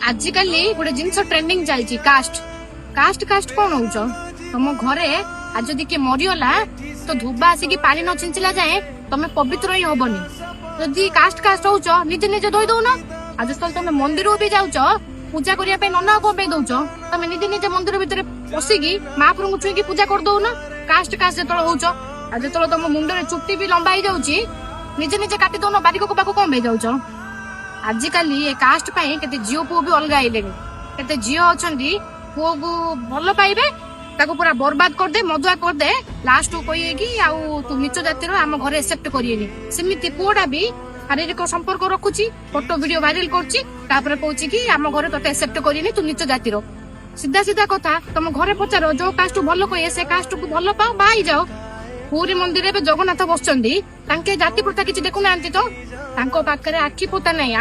आजिकाली गोटे जिनस ट्रेंडिंग चलती cast cast cast कौन हो तुम घरे आज जदि किए मरीगला तो धुबा आसिक पानी न छिंचला जाए तुम पवित्र ही हबनी। जदि कास्ट कास्ट हो निजे निजे धोई दौन। आज तुम मंदिर भी जाऊच पूजा करने नना कौन दौच तुम निजे निजे मंदिर भितर पशिकी महाप्रभु को छुईकी पूजा कर दौन। कास्ट कास्ट जो होच आज जो तुम मुंडे चुट्टी भी लंबा हो जाऊँगी निजे निजे काटी दौन बारिक को पाक कौन जाऊच। आजिकाली ये कास्ट केते झील पुओ भी अलग आइले केते झील अच्छा पुओ को भल पाइबे ताको पूरा बर्बाद कर दे मधुआ कर दे लास्ट कहे कि तू नीच जातिर आम घर एक्सेप्ट करियेनी सेमिति पुओटा भी शारीरिक संपर्क रखुची फोटो वीडियो वायरल करची तापर कहूची कि आम घर तोते एक्सेप्ट करियेनी तू नीच जातिर। सीधा सीधा कथा तुम घरे पचार जो कास्ट भल कहे से कास्ट को भल पाओ बाई जाओ। पूरी मंदिर में जगन्नाथ बसचंदी तांके जाति प्रथा किछि देखु नांती तो तांको पाखरे आखि पोता नहीं।